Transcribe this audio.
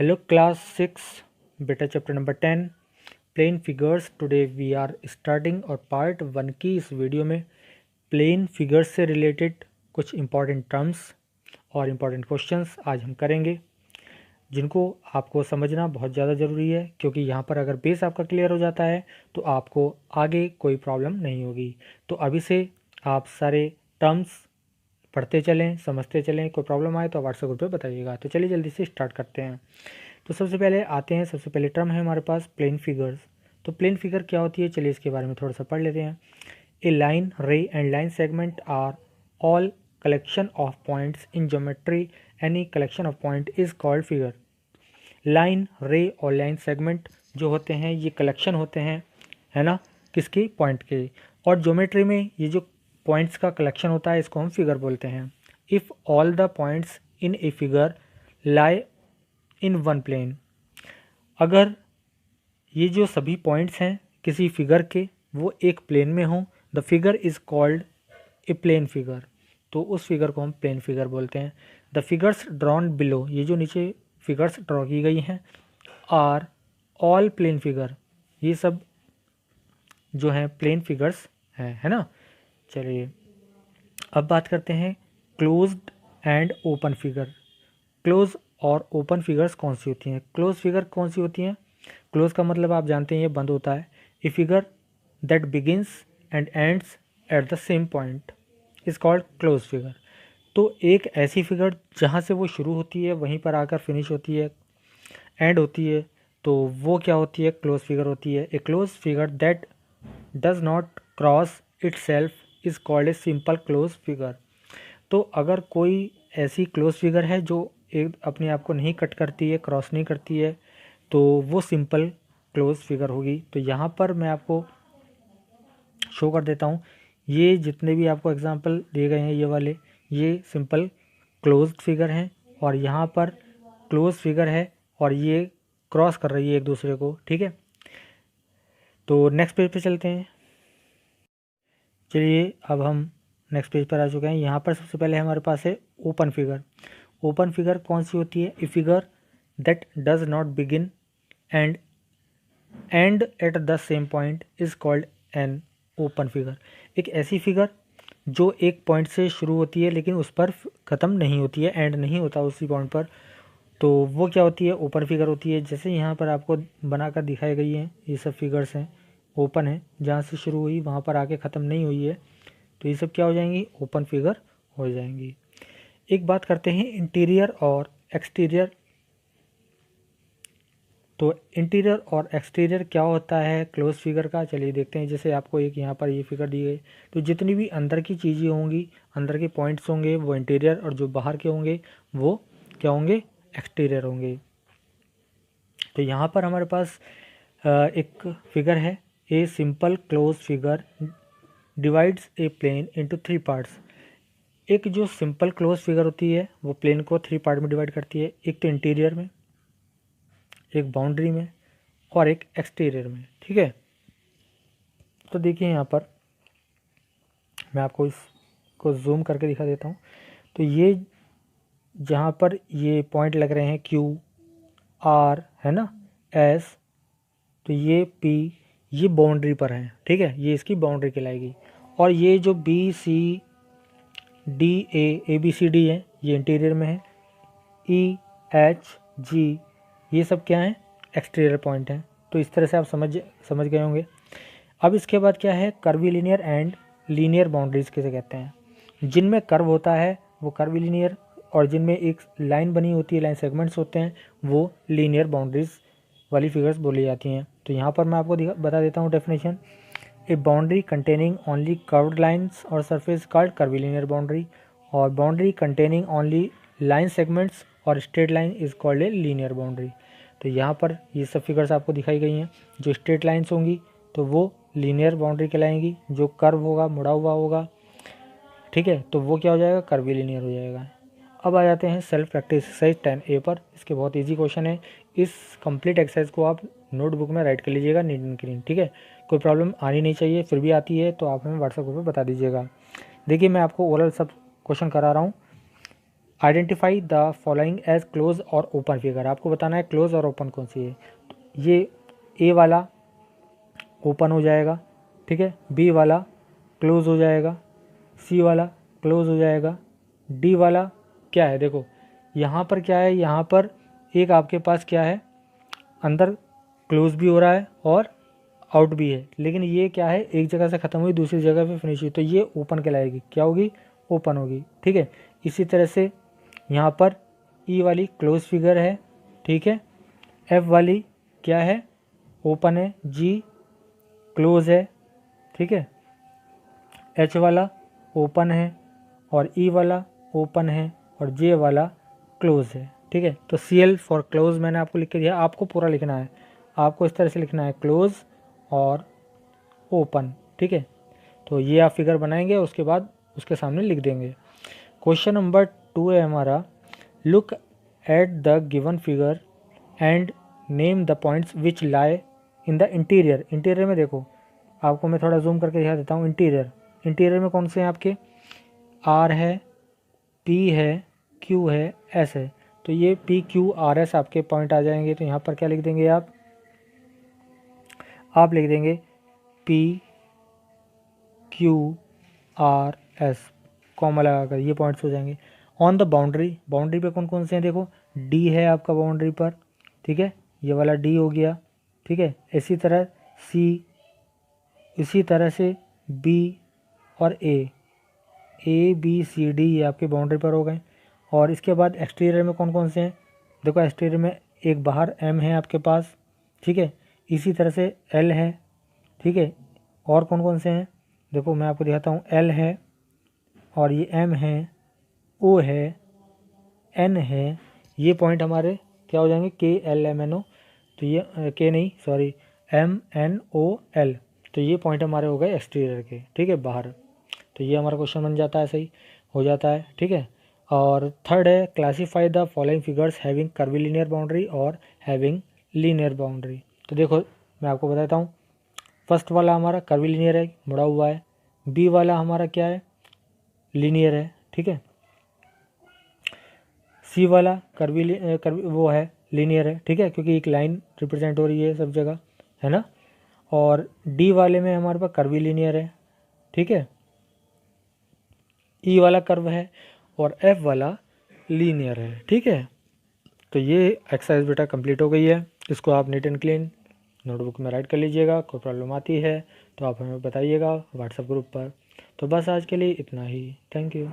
Hello class 6 beta chapter number 10 plane figures. Today we are starting और part 1 की इस video में plane figures से रिलेटेड कुछ इंपॉर्टेंट टर्म्स और इम्पॉर्टेंट क्वेश्चंस आज हम करेंगे, जिनको आपको समझना बहुत ज़्यादा ज़रूरी है, क्योंकि यहाँ पर अगर बेस आपका क्लियर हो जाता है तो आपको आगे कोई प्रॉब्लम नहीं होगी। तो अभी से आप सारे टर्म्स पढ़ते चलें, समझते चलें, कोई प्रॉब्लम आए तो व्हाट्सएप ग्रुप पे बताइएगा। तो चलिए जल्दी से स्टार्ट करते हैं। तो सबसे पहले आते हैं, सबसे पहले टर्म है हमारे पास प्लेन फिगर्स। तो प्लेन फिगर क्या होती है, चलिए इसके बारे में थोड़ा सा पढ़ लेते हैं। A line, ray and line segment are all collection of points in geometry. Any collection of point is called figure. Line, ray और लाइन सेगमेंट जो होते हैं ये कलेक्शन होते हैं, है ना, किसके, पॉइंट के। और ज्योमेट्री में ये जो पॉइंट्स का कलेक्शन होता है इसको हम फिगर बोलते हैं। If all the points in a figure lie in one plane, अगर ये जो सभी पॉइंट्स हैं किसी फिगर के वो एक प्लेन में हों, the figure is called a plane figure. तो उस फिगर को हम प्लेन फिगर बोलते हैं। द फिगर्स ड्रॉन बिलो, ये जो नीचे फिगर्स ड्रॉ की गई हैं, आर ऑल प्लेन फिगर, ये सब जो हैं प्लेन फिगर्स हैं, है ना। चलिए अब बात करते हैं closed end open figure. Close और ओपन फिगर्स कौन सी होती हैं? क्लोज फिगर कौन सी होती हैं? क्लोज का मतलब आप जानते हैं ये बंद होता है। A figure that begins and ends at the same point is called close figure. तो एक ऐसी फिगर जहाँ से वो शुरू होती है वहीं पर आकर फिनिश होती है, एंड होती है, तो वो क्या होती है? क्लोज फिगर होती है। A close figure that does not cross itself is called a simple close figure. तो अगर कोई ऐसी क्लोज फिगर है जो एक अपने आप को नहीं कट करती है, क्रॉस नहीं करती है, तो वो सिंपल क्लोज फिगर होगी। तो यहाँ पर मैं आपको शो कर देता हूँ, ये जितने भी आपको एग्जांपल दिए गए हैं ये वाले, ये सिंपल क्लोज्ड फिगर हैं, और यहाँ पर क्लोज फिगर है और ये क्रॉस कर रही है एक दूसरे को, ठीक है। तो नेक्स्ट पेज पे चलते हैं। चलिए अब हम नेक्स्ट पेज पर आ चुके हैं। यहाँ पर सबसे पहले हमारे पास है ओपन फिगर। ओपन फिगर कौन सी होती है? A figure that does not begin and end at the same point is called an open figure. एक ऐसी फिगर जो एक पॉइंट से शुरू होती है लेकिन उस पर ख़त्म नहीं होती है, एंड नहीं होता उसी पॉइंट पर, तो वो क्या होती है? ओपन फिगर होती है। जैसे यहाँ पर आपको बनाकर दिखाई गई हैं, ये सब फिगर्स हैं, ओपन है, जहाँ से शुरू हुई वहाँ पर आके ख़त्म नहीं हुई है, तो ये सब क्या हो जाएंगी? ओपन फिगर हो जाएंगी। एक बात करते हैं इंटीरियर और एक्सटीरियर। तो इंटीरियर और एक्सटीरियर क्या होता है क्लोज फिगर का, चलिए देखते हैं। जैसे आपको एक यहाँ पर ये फिगर दी गई, तो जितनी भी अंदर की चीज़ें होंगी, अंदर के पॉइंट्स होंगे वो इंटीरियर, और जो बाहर के होंगे वो क्या होंगे? एक्सटीरियर होंगे। तो यहाँ पर हमारे पास एक फिगर है, a simple close figure divides a plane into 3 parts. एक जो सिंपल क्लोज फिगर होती है वो प्लेन को 3 पार्ट में डिवाइड करती है, एक तो इंटीरियर में, एक बाउंड्री में, और एक एक्सटीरियर में, ठीक है। तो देखिए यहाँ पर मैं आपको इसको जूम करके दिखा देता हूँ। तो ये जहाँ पर ये पॉइंट लग रहे हैं क्यू, आर, है ना, एस, तो ये पी, ये बाउंड्री पर हैं, ठीक है, ये इसकी बाउंड्री कहलाएगी। और ये जो B C D A B C D है ये इंटीरियर में है, ई एच जी ये सब क्या हैं? एक्सटीरियर पॉइंट हैं। तो इस तरह से आप समझ गए होंगे। अब इसके बाद क्या है? कर्वीलिनियर एंड लीनियर बाउंड्रीज किसे कहते हैं? जिनमें कर्व होता है वो कर्वीलिनियर, और जिनमें एक लाइन बनी होती है, लाइन सेगमेंट्स होते हैं, वो लीनियर बाउंड्रीज वाली फिगर्स बोली जाती हैं। तो यहाँ पर मैं आपको बता देता हूँ definition. A boundary containing only curved lines और सरफेस कॉल्ड कर्वीलिनियर बाउंड्री, और boundary containing only line segments और straight line is called a linear boundary. तो यहाँ पर ये सब फिगर्स आपको दिखाई गई हैं। जो स्ट्रेट लाइन्स होंगी तो वो लीनियर बाउंड्री कहलाएंगी, जो कर्व होगा, मुड़ा हुआ होगा, ठीक है, तो वो क्या हो जाएगा? कर्वीलिनियर हो जाएगा। अब आ जाते हैं सेल्फ प्रैक्टिस एक्सरसाइज 10A पर। इसके बहुत इजी क्वेश्चन है। इस कंप्लीट एक्सरसाइज को आप नोटबुक में राइट कर लीजिएगा नीट एंड क्लीन, ठीक है। कोई प्रॉब्लम आनी नहीं चाहिए, फिर भी आती है तो आप हमें व्हाट्सएप ग्रुप पर बता दीजिएगा। देखिए मैं आपको ओरल सब क्वेश्चन करा रहा हूँ। Identify the following as close और ओपन फिगर, आपको बताना है क्लोज और ओपन कौन सी है। ये ए वाला ओपन हो जाएगा, ठीक है, बी वाला क्लोज हो जाएगा, सी वाला क्लोज हो जाएगा, डी वाला क्या है, देखो यहाँ पर क्या है, यहाँ पर एक आपके पास क्या है, अंदर क्लोज भी हो रहा है और आउट भी है, लेकिन ये क्या है, एक जगह से ख़त्म हुई दूसरी जगह पे फिनिश हुई, तो ये ओपन कहलाएगी, क्या होगी, ओपन होगी, ठीक है। इसी तरह से यहाँ पर ई वाली क्लोज फिगर है, ठीक है, एफ वाली क्या है, ओपन है, जी क्लोज है, ठीक है, एच वाला ओपन है और ई वाला ओपन है और जे वाला क्लोज है, ठीक है। तो सी एल फॉर क्लोज मैंने आपको लिख के दिया, आपको पूरा लिखना है, आपको इस तरह से लिखना है क्लोज और ओपन, ठीक है। तो ये आप फिगर बनाएंगे, उसके बाद उसके सामने लिख देंगे। क्वेश्चन नंबर 2 है हमारा, look at the given figure and name the points which lie in the interior. Interior में देखो, आपको मैं थोड़ा जूम करके दिखा देता हूँ। इंटीरियर में कौन से हैं आपके, आर है, पी है, क्यू है, एस है, तो ये पी क्यू आर एस आपके पॉइंट आ जाएंगे। तो यहाँ पर क्या लिख देंगे आप लिख देंगे P Q R S, comma लगाकर ये पॉइंट्स हो जाएंगे। ऑन द बाउंड्री, बाउंड्री पे कौन कौन से हैं, देखो डी है आपका बाउंड्री पर, ठीक है, ये वाला डी हो गया, ठीक है। इसी तरह सी, इसी तरह से बी और ए बी सी डी ये आपके बाउंड्री पर हो गए। और इसके बाद एक्सटीरियर में कौन कौन से हैं, देखो एक्सटीरियर में एक बाहर एम है आपके पास, ठीक है, इसी तरह से एल है, ठीक है, और कौन कौन से हैं, देखो मैं आपको दिखाता हूँ, एल है और ये एम है, ओ है, एन है, ये पॉइंट हमारे क्या हो जाएंगे, के एल एम एन ओ, तो ये के नहीं sorry M N O L, तो ये पॉइंट हमारे हो गए एक्सटीरियर के, ठीक है, बाहर। तो ये हमारा क्वेश्चन बन जाता है, सही हो जाता है, ठीक है। और थर्ड है, classify the following figures having curvilinear boundary और हैविंग लीनियर बाउंड्री। तो देखो मैं आपको बताता हूँ, फर्स्ट वाला हमारा कर्वीलिनियर है, मुड़ा हुआ है, बी वाला हमारा क्या है, लीनियर है, ठीक है, सी वाला कर्वी वो है लीनियर है, ठीक है, क्योंकि एक लाइन रिप्रेजेंट हो रही है सब जगह, है ना। और डी वाले में हमारे पास कर्वीलिनियर है, ठीक है, ई वाला कर्व है और एफ वाला लीनियर है, ठीक है। तो ये एक्सरसाइज बेटा कंप्लीट हो गई है, इसको आप नीट एंड क्लीन नोटबुक में राइट कर लीजिएगा। कोई प्रॉब्लम आती है तो आप हमें बताइएगा व्हाट्सएप ग्रुप पर। तो बस आज के लिए इतना ही, थैंक यू।